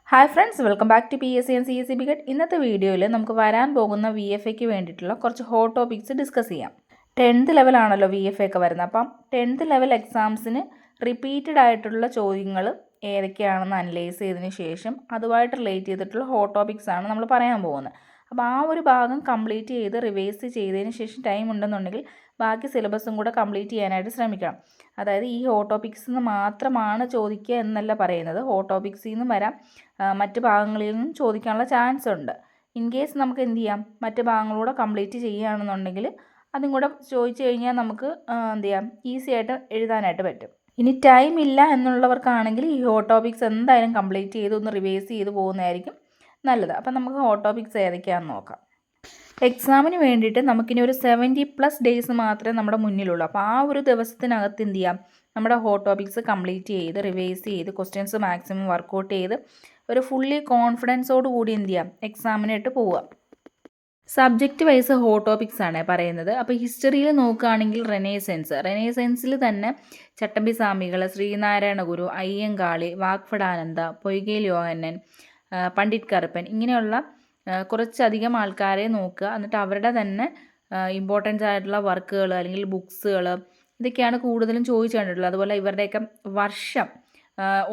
Hi friends, welcome back to PSC and CSE ബിഗഡ്. ഇന്നത്തെ വീഡിയോയിൽ നമുക്ക് വരാൻ പോകുന്ന VFAക്ക് വേണ്ടിയിട്ടുള്ള കുറച്ച് ഹോട്ട് ടോപ്പിക്സ് ഡിസ്കസ് ചെയ്യാം. 10th ലെവലാണല്ലോ VFA ഒക്കെ വരുന്നത്. അപ്പം 10th ലെവൽ എക്സാംസിന് റിപ്പീറ്റഡ് ആയിട്ടുള്ള ചോദ്യങ്ങൾ ഏതൊക്കെയാണെന്ന് അനലൈസ് ചെയ്തതിന് ശേഷം അതുമായിട്ട് റിലേറ്റ് ചെയ്തിട്ടുള്ള ഹോട്ട് ടോപ്പിക്സ് ആണ് നമ്മൾ പറയാൻ പോകുന്നത്. അപ്പോൾ ആ ഒരു ഭാഗം കംപ്ലീറ്റ് ചെയ്ത് റിവൈസ് ചെയ്തതിന് ശേഷം ടൈം ഉണ്ടെന്നുണ്ടെങ്കിൽ ബാക്കി സിലബസും കൂടെ കംപ്ലീറ്റ് ചെയ്യാനായിട്ട് ശ്രമിക്കണം. അതായത് ഈ ഹോട്ട് ടോപ്പിക്സിൽ നിന്ന് മാത്രമാണ് ചോദിക്കുക എന്നല്ല പറയുന്നത്. ഹോട്ട് ടോപ്പിക്സിൽ നിന്നും വരാം, മറ്റ് ഭാഗങ്ങളിൽ നിന്നും ചോദിക്കാനുള്ള ചാൻസ് ഉണ്ട്. ഇൻ കേസ് നമുക്ക് എന്ത് ചെയ്യാം, മറ്റ് ഭാഗങ്ങളൂടെ കംപ്ലീറ്റ് ചെയ്യുകയാണെന്നുണ്ടെങ്കിൽ അതും കൂടെ ചോദിച്ചു കഴിഞ്ഞാൽ നമുക്ക് എന്ത് ചെയ്യാം, ഈസി ആയിട്ട് എഴുതാനായിട്ട് പറ്റും. ഇനി ടൈം ഇല്ല എന്നുള്ളവർക്കാണെങ്കിൽ ഈ ഹോട്ട് ടോപ്പിക്സ് എന്തായാലും കംപ്ലീറ്റ് ചെയ്ത് ഒന്ന് റിവൈസ് ചെയ്ത് പോകുന്നതായിരിക്കും നല്ലത്. അപ്പം നമുക്ക് ഹോട്ട് ടോപ്പിക്സ് ഏതൊക്കെയാണെന്ന് നോക്കാം. എക്സാമിന് വേണ്ടിയിട്ട് നമുക്കിനി ഒരു 70+ ഡേയ്സ് മാത്രമേ നമ്മുടെ മുന്നിലുള്ളൂ. അപ്പോൾ ആ ഒരു ദിവസത്തിനകത്ത് എന്ത് ചെയ്യാം, നമ്മുടെ ഹോട്ട് ടോപ്പിക്സ് കംപ്ലീറ്റ് ചെയ്ത് റിവൈസ് ചെയ്ത് ക്വസ്റ്റ്യൻസ് മാക്സിമം വർക്കൗട്ട് ചെയ്ത് ഒരു ഫുള്ളി കോൺഫിഡൻസോട് കൂടി എന്ത് ചെയ്യാം, എക്സാമിനായിട്ട് പോവുക. സബ്ജക്റ്റ് വൈസ് ഹോട്ട് ടോപ്പിക്സ് ആണ് പറയുന്നത്. അപ്പോൾ ഹിസ്റ്ററിയിൽ നോക്കുകയാണെങ്കിൽ റെനേസൻസിൽ തന്നെ ചട്ടമ്പി സ്വാമികൾ, ശ്രീനാരായണ ഗുരു, അയ്യങ്കാളി, വാഗ്ഭടാനന്ദ, പൊയ്കയിൽ യോഹന്നൻ, പണ്ഡിറ്റ് കറുപ്പൻ, ഇങ്ങനെയുള്ള കുറച്ചധികം ആൾക്കാരെ നോക്കുക. എന്നിട്ട് അവരുടെ തന്നെ ഇമ്പോർട്ടൻസ് ആയിട്ടുള്ള വർക്കുകൾ അല്ലെങ്കിൽ ബുക്സുകൾ ഇതൊക്കെയാണ് കൂടുതലും ചോദിച്ചു കണ്ടിട്ടുള്ളത്. അതുപോലെ ഇവരുടെയൊക്കെ വർഷം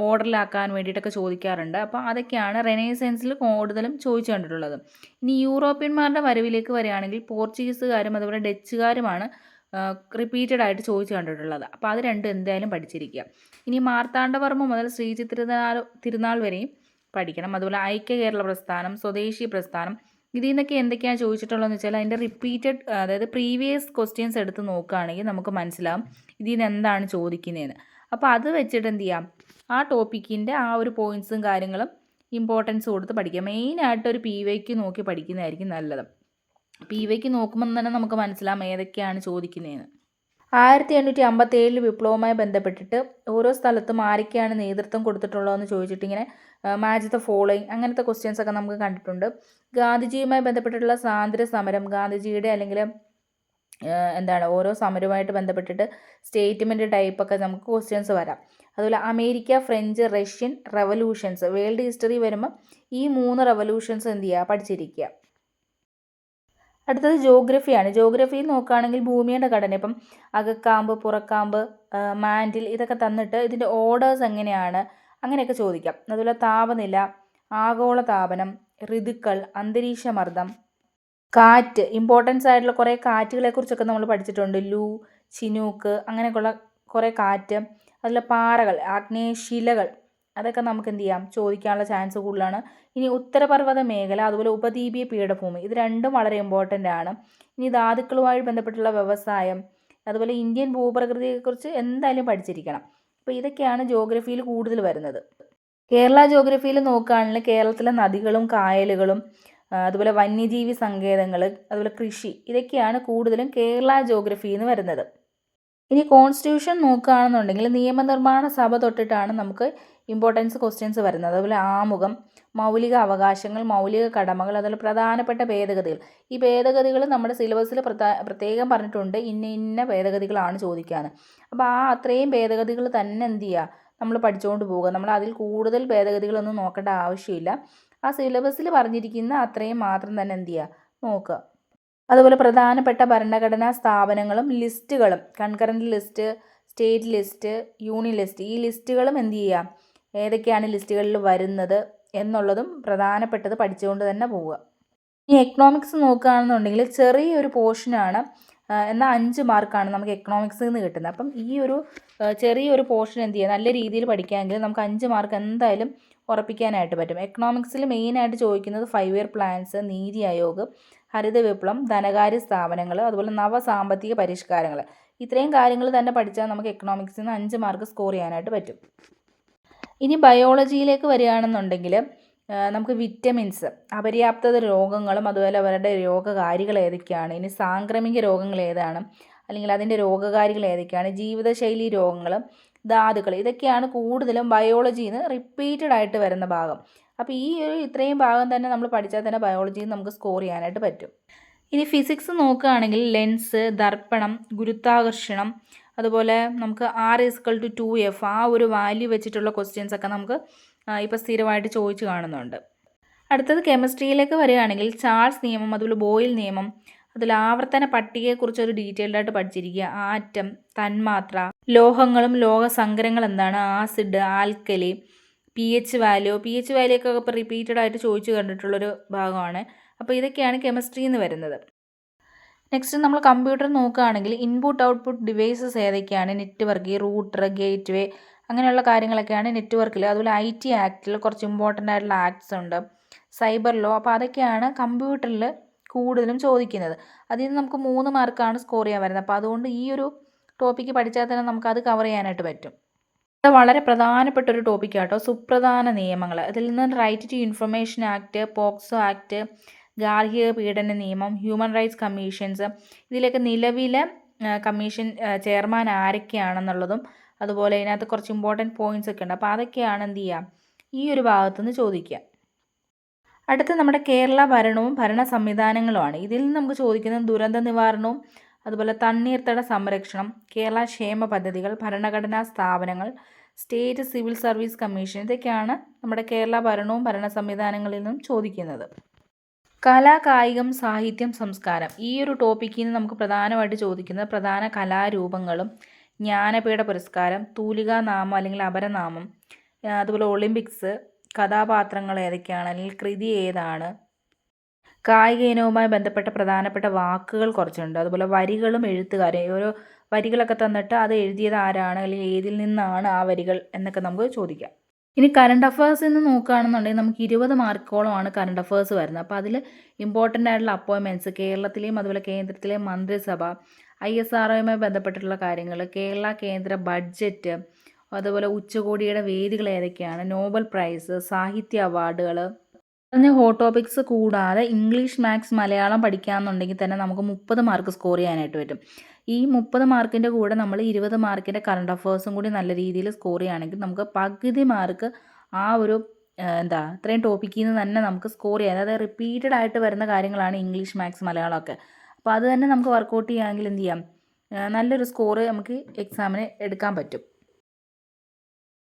ഓർഡറിലാക്കാൻ വേണ്ടിയിട്ടൊക്കെ ചോദിക്കാറുണ്ട്. അപ്പോൾ അതൊക്കെയാണ് റെനേസൻസിൽ കൂടുതലും ചോദിച്ചു കണ്ടിട്ടുള്ളത്. ഇനി യൂറോപ്യന്മാരുടെ വരവിലേക്ക് വരികയാണെങ്കിൽ പോർച്ചുഗീസുകാരും അതുപോലെ ഡച്ചുകാരുമാണ് റിപ്പീറ്റഡ് ആയിട്ട് ചോദിച്ചു കണ്ടിട്ടുള്ളത്. അപ്പോൾ അത് രണ്ടും എന്തായാലും പഠിച്ചിരിക്കുക. ഇനി മാർത്താണ്ഡവർമ്മ മുതൽ തിരുനാൾ വരെയും പഠിക്കണം. അതുപോലെ ഐക്യ കേരള പ്രസ്ഥാനം, സ്വദേശി പ്രസ്ഥാനം, ഇതിൽ നിന്നൊക്കെ എന്തൊക്കെയാണ് ചോദിച്ചിട്ടുള്ളതെന്ന് വെച്ചാൽ അതിൻ്റെ റിപ്പീറ്റഡ്, അതായത് പ്രീവിയസ് ക്വസ്റ്റ്യൻസ് എടുത്ത് നോക്കുകയാണെങ്കിൽ നമുക്ക് മനസ്സിലാവും ഇതിൽ നിന്ന് എന്താണ് ചോദിക്കുന്നതെന്ന്. അപ്പോൾ അത് വെച്ചിട്ട് എന്ത് ചെയ്യാം, ആ ടോപ്പിക്കിൻ്റെ ആ ഒരു പോയിൻറ്റ്സും കാര്യങ്ങളും ഇമ്പോർട്ടൻസ് കൊടുത്ത് പഠിക്കുക. മെയിനായിട്ട് ഒരു PYQ നോക്കി പഠിക്കുന്നതായിരിക്കും നല്ലത്. PYQ നോക്കുമ്പോൾ തന്നെ നമുക്ക് മനസ്സിലാവും ഏതൊക്കെയാണ് ചോദിക്കുന്നതെന്ന്. 1857 വിപ്ലവവുമായി ബന്ധപ്പെട്ടിട്ട് ഓരോ സ്ഥലത്തും ആരൊക്കെയാണ് നേതൃത്വം കൊടുത്തിട്ടുള്ളതെന്ന് ചോദിച്ചിട്ട് ഇങ്ങനെ മാച്ച് ദ ഫോളോയിങ് അങ്ങനത്തെ ക്വസ്റ്റ്യൻസ് ഒക്കെ നമുക്ക് കണ്ടിട്ടുണ്ട്. ഗാന്ധിജിയുമായി ബന്ധപ്പെട്ടിട്ടുള്ള സ്വാതന്ത്ര്യ സമരം, ഗാന്ധിജിയുടെ അല്ലെങ്കിൽ ഓരോ സമരവുമായിട്ട് ബന്ധപ്പെട്ടിട്ട് സ്റ്റേറ്റ്മെൻറ്റ് ടൈപ്പൊക്കെ നമുക്ക് ക്വസ്റ്റ്യൻസ് വരാം. അതുപോലെ America, French, Russian revolutions, world history വരുമ്പോൾ ഈ 3 റെവല്യൂഷൻസ് എന്ത് ചെയ്യുക, പഠിച്ചിരിക്കുക. അടുത്തത് ജോഗ്രഫിയാണ്. ജോഗ്രഫിയിൽ നോക്കുകയാണെങ്കിൽ ഭൂമിയുടെ ഘടന, ഇപ്പം അകക്കാമ്പ്, പുറക്കാമ്പ്, മാൻഡിൽ ഇതൊക്കെ തന്നിട്ട് ഇതിൻ്റെ ഓർഡേഴ്സ് എങ്ങനെയാണ് അങ്ങനെയൊക്കെ ചോദിക്കാം. അതുപോലെ താപനില, ആഗോള താപനം, ഋതുക്കൾ, അന്തരീക്ഷമർദ്ദം, കാറ്റ്, ഇമ്പോർട്ടൻസ് ആയിട്ടുള്ള കുറേ കാറ്റുകളെക്കുറിച്ചൊക്കെ നമ്മൾ പഠിച്ചിട്ടുണ്ട്. ലൂ, ചിനൂക്ക്, അങ്ങനെയൊക്കെയുള്ള കുറേ കാറ്റ്. അതുപോലെ പാറകൾ, ആഗ്നേയശിലകൾ, അതൊക്കെ നമുക്ക് എന്ത് ചെയ്യാം, ചോദിക്കാനുള്ള ചാൻസ് കൂടുതലാണ്. ഇനി ഉത്തരപർവ്വത മേഖല, അതുപോലെ ഉപദ്വീപീയ പീഠഭൂമി, ഇത് രണ്ടും വളരെ ഇമ്പോർട്ടൻ്റ് ആണ്. ഇനി ധാതുക്കളുമായി ബന്ധപ്പെട്ടുള്ള വ്യവസായം, അതുപോലെ ഇന്ത്യൻ ഭൂപ്രകൃതിയെക്കുറിച്ച് എന്തായാലും പഠിച്ചിരിക്കണം. അപ്പോൾ ഇതൊക്കെയാണ് ജോഗ്രഫിയിൽ കൂടുതൽ വരുന്നത്. കേരള ജോഗ്രഫിയിൽ നോക്കുകയാണെങ്കിൽ കേരളത്തിലെ നദികളും കായലുകളും അതുപോലെ വന്യജീവി സങ്കേതങ്ങൾ, അതുപോലെ കൃഷി, ഇതൊക്കെയാണ് കൂടുതലും കേരള ജോഗ്രഫിയിൽ നിന്ന് വരുന്നത്. ഇനി കോൺസ്റ്റിറ്റ്യൂഷൻ നോക്കുകയാണെന്നുണ്ടെങ്കിൽ നിയമനിർമ്മാണ സഭ തൊട്ടിട്ടാണ് നമുക്ക് ഇമ്പോർട്ടൻസ് ക്വസ്റ്റ്യൻസ് വരുന്നത്. അതുപോലെ ആമുഖം, മൗലിക അവകാശങ്ങൾ, മൗലിക കടമകൾ, അതുപോലെ പ്രധാനപ്പെട്ട ഭേദഗതികൾ. ഈ ഭേദഗതികൾ നമ്മുടെ സിലബസിൽ പ്രത്യേകം പറഞ്ഞിട്ടുണ്ട്, ഇന്ന ഭേദഗതികളാണ് ചോദിക്കാൻ. അപ്പോൾ ആ അത്രയും ഭേദഗതികൾ തന്നെ എന്ത് ചെയ്യുക, നമ്മൾ പഠിച്ചുകൊണ്ട് പോവുക. നമ്മൾ അതിൽ കൂടുതൽ ഭേദഗതികളൊന്നും നോക്കേണ്ട ആവശ്യമില്ല. ആ സിലബസിൽ പറഞ്ഞിരിക്കുന്ന അത്രയും മാത്രം തന്നെ എന്ത് ചെയ്യുക, നോക്കുക. അതുപോലെ പ്രധാനപ്പെട്ട ഭരണഘടനാ സ്ഥാപനങ്ങളും ലിസ്റ്റുകളും, concurrent list, state list, union list, ഈ ലിസ്റ്റുകളും എന്ത് ചെയ്യുക, ഏതൊക്കെയാണ് ലിസ്റ്റുകളിൽ വരുന്നത് എന്നുള്ളതും പ്രധാനപ്പെട്ടത് പഠിച്ചുകൊണ്ട് തന്നെ പോവുക. ഈ എക്കണോമിക്സ് നോക്കുകയാണെന്നുണ്ടെങ്കിൽ ചെറിയൊരു പോർഷനാണ്, എന്നാൽ 5 മാർക്കാണ് നമുക്ക് എക്കണോമിക്സിൽ നിന്ന് കിട്ടുന്നത്. അപ്പം ഈ ഒരു ചെറിയൊരു പോർഷൻ എന്ത് ചെയ്യുക, നല്ല രീതിയിൽ പഠിക്കുകയാണെങ്കിൽ നമുക്ക് 5 മാർക്ക് എന്തായാലും ഉറപ്പിക്കാനായിട്ട് പറ്റും. എക്കണോമിക്സിൽ മെയിനായിട്ട് ചോദിക്കുന്നത് 5 ഇയർ പ്ലാൻസ്, നീതി ആയോഗ്, ഹരിത വിപ്ലവം, ധനകാര്യ സ്ഥാപനങ്ങൾ, അതുപോലെ നവസാമ്പത്തിക പരിഷ്കാരങ്ങൾ, ഇത്രയും കാര്യങ്ങൾ തന്നെ പഠിച്ചാൽ നമുക്ക് എക്കണോമിക്സിൽ നിന്ന് 5 മാർക്ക് സ്കോർ ചെയ്യാനായിട്ട് പറ്റും. ഇനി ബയോളജിയിലേക്ക് വരികയാണെന്നുണ്ടെങ്കിൽ നമുക്ക് വിറ്റമിൻസ്, അപര്യാപ്തത രോഗങ്ങളും അതുപോലെ അവരുടെ രോഗകാരികൾ ഏതൊക്കെയാണ്, ഇനി സാംക്രമിക രോഗങ്ങൾ ഏതാണ്, അല്ലെങ്കിൽ അതിൻ്റെ രോഗകാരികൾ ഏതൊക്കെയാണ്, ജീവിതശൈലി രോഗങ്ങൾ, ധാതുക്കൾ, ഇതൊക്കെയാണ് കൂടുതലും ബയോളജിയിൽ നിന്ന് റിപ്പീറ്റഡ് ആയിട്ട് വരുന്ന ഭാഗം. അപ്പോൾ ഈ ഇത്രയും ഭാഗം തന്നെ നമ്മൾ പഠിച്ചാൽ തന്നെ ബയോളജിയിൽ നമുക്ക് സ്കോർ ചെയ്യാനായിട്ട് പറ്റും. ഇനി ഫിസിക്സ് നോക്കുകയാണെങ്കിൽ ലെൻസ്, ദർപ്പണം, ഗുരുത്വാകർഷണം, അതുപോലെ നമുക്ക് R = 2F ആ ഒരു വാല്യൂ വെച്ചിട്ടുള്ള ക്വസ്റ്റ്യൻസ് ഒക്കെ നമുക്ക് ഇപ്പോൾ സ്ഥിരമായിട്ട് ചോദിച്ചു കാണുന്നുണ്ട്. അടുത്തത് കെമിസ്ട്രിയിലേക്ക് വരികയാണെങ്കിൽ ചാൾസ് നിയമം, അതുപോലെ ബോയിൽ നിയമം, അതിൽ ആവർത്തന പട്ടികയെക്കുറിച്ചൊരു ഡീറ്റെയിൽഡ് ആയിട്ട് പഠിച്ചിരിക്കുക. ആറ്റം, തന്മാത്ര, ലോഹങ്ങളും ലോഹസങ്കരങ്ങൾ എന്താണ്, ആസിഡ്, ആൽക്കലി, pH വാല്യൂ ഒക്കെ ഇപ്പോൾ റിപ്പീറ്റഡ് ആയിട്ട് ചോദിച്ചു കണ്ടിട്ടുള്ളൊരു ഭാഗമാണ്. അപ്പോൾ ഇതൊക്കെയാണ് കെമിസ്ട്രി എന്ന് വരുന്നത്. നെക്സ്റ്റ് നമ്മൾ കമ്പ്യൂട്ടർ നോക്കുകയാണെങ്കിൽ ഇൻപുട്ട് ഔട്ട്പുട്ട് ഡിവൈസസ് ഏതൊക്കെയാണ്, നെറ്റ്വർക്ക്, റൂട്ടർ, ഗേറ്റ് വേ, അങ്ങനെയുള്ള കാര്യങ്ങളൊക്കെയാണ് നെറ്റ്വർക്കിൽ. അതുപോലെ IT ആക്റ്റിൽ കുറച്ച് ഇമ്പോർട്ടൻ്റ് ആയിട്ടുള്ള ആക്ട്സ് ഉണ്ട്, സൈബർ ലോ. അപ്പോൾ അതൊക്കെയാണ് കമ്പ്യൂട്ടറിൽ കൂടുതലും ചോദിക്കുന്നത്. അതിൽ നിന്ന് നമുക്ക് 3 മാർക്കാണ് സ്കോർ ചെയ്യാൻ വരുന്നത്. അപ്പോൾ അതുകൊണ്ട് ഈ ഒരു ടോപ്പിക്ക് പഠിച്ചാൽ തന്നെ നമുക്കത് കവർ ചെയ്യാനായിട്ട് പറ്റും. ഇത് വളരെ പ്രധാനപ്പെട്ട ഒരു ടോപ്പിക്കാട്ടോ, സുപ്രധാന നിയമങ്ങൾ. അതിൽ നിന്ന് right to information act, POCSO act, ഗാർഹിക പീഡന നിയമം, ഹ്യൂമൻ റൈറ്റ്സ് കമ്മീഷൻസ്, ഇതിലൊക്കെ നിലവിലെ കമ്മീഷൻ ചെയർമാൻ ആരൊക്കെയാണെന്നുള്ളതും അതുപോലെ ഇതിനകത്ത് കുറച്ച് ഇമ്പോർട്ടൻറ്റ് പോയിൻറ്റ്സ് ഒക്കെ ഉണ്ട്. അപ്പോൾ അതൊക്കെയാണ് എന്ത് ചെയ്യുക, ഈ ഒരു ഭാഗത്തുനിന്ന് ചോദിക്കുക. അടുത്ത് നമ്മുടെ കേരള ഭരണവും ഭരണ സംവിധാനങ്ങളുമാണ്. ഇതിൽ നിന്ന് നമുക്ക് ചോദിക്കുന്നത് ദുരന്ത നിവാരണവും അതുപോലെ തണ്ണീർത്തട സംരക്ഷണം, കേരള ക്ഷേമ പദ്ധതികൾ, ഭരണഘടനാ സ്ഥാപനങ്ങൾ, സ്റ്റേറ്റ് സിവിൽ സർവീസ് കമ്മീഷൻ, ഇതൊക്കെയാണ് നമ്മുടെ കേരള ഭരണവും ഭരണ സംവിധാനങ്ങളിൽ നിന്നും ചോദിക്കുന്നത്. കല, കായികം, സാഹിത്യം, സംസ്കാരം, ഈ ഒരു ടോപ്പിക്കിൽ നിന്ന് നമുക്ക് പ്രധാനമായിട്ട് ചോദിക്കുന്നത് പ്രധാന കലാരൂപങ്ങളും, ജ്ഞാനപീഠ പുരസ്കാരം, തൂലികാനാമം അല്ലെങ്കിൽ അപരനാമം, അതുപോലെ ഒളിമ്പിക്സ്, കഥാപാത്രങ്ങൾ ഏതൊക്കെയാണ് അല്ലെങ്കിൽ കൃതി ഏതാണ്, കായിക ഇനവുമായി ബന്ധപ്പെട്ട പ്രധാനപ്പെട്ട വാക്കുകൾ കുറച്ചുണ്ട്, അതുപോലെ വരികളും എഴുത്തുകാരും, ഓരോ വരികളൊക്കെ തന്നിട്ട് അത് എഴുതിയത് ആരാണ് അല്ലെങ്കിൽ ഏതിൽ നിന്നാണ് ആ വരികൾ എന്നൊക്കെ നമുക്ക് ചോദിക്കാം. ഇനി കറണ്ട് അഫയേഴ്സ് എന്ന് നോക്കുകയാണെന്നുണ്ടെങ്കിൽ നമുക്ക് 20 മാർക്കോളമാണ് കറണ്ട് അഫയേഴ്സ് വരുന്നത്. അപ്പോൾ അതിൽ ഇമ്പോർട്ടൻ്റ് ആയിട്ടുള്ള അപ്പോയിൻമെൻറ്റ്സ്, കേരളത്തിലെയും അതുപോലെ കേന്ദ്രത്തിലെയും മന്ത്രിസഭ, ISROയുമായി ബന്ധപ്പെട്ടിട്ടുള്ള കാര്യങ്ങൾ, കേരള കേന്ദ്ര ബഡ്ജറ്റ്, അതുപോലെ ഉച്ചകോടിയുടെ വേദികൾ ഏതൊക്കെയാണ്, നോബൽ പ്രൈസ്, സാഹിത്യ അവാർഡുകൾ, പറഞ്ഞ ഹോട്ട് ടോപ്പിക്സ് കൂടാതെ ഇംഗ്ലീഷ്, മാത്സ്, മലയാളം പഠിക്കുകയാണെന്നുണ്ടെങ്കിൽ തന്നെ നമുക്ക് 30 മാർക്ക് സ്കോർ ചെയ്യാനായിട്ട് പറ്റും. ഈ 30 മാർക്കിൻ്റെ കൂടെ നമ്മൾ 20 മാർക്കിൻ്റെ കറണ്ട് അഫയേഴ്സും കൂടി നല്ല രീതിയിൽ സ്കോർ ചെയ്യുകയാണെങ്കിൽ നമുക്ക് പകുതി മാർക്ക് ആ ഒരു ഇത്രയും ടോപ്പിക്കിൽ നിന്ന് തന്നെ നമുക്ക് സ്കോർ ചെയ്യാം. അതായത് റിപ്പീറ്റഡ് ആയിട്ട് വരുന്ന കാര്യങ്ങളാണ് ഇംഗ്ലീഷ്, മാത്സ്, മലയാളമൊക്കെ. അപ്പോൾ അത് തന്നെ നമുക്ക് വർക്കൗട്ട് ചെയ്യുകയാണെങ്കിൽ എന്ത് ചെയ്യാം, നല്ലൊരു സ്കോർ നമുക്ക് എക്സാമിന് എടുക്കാൻ പറ്റും.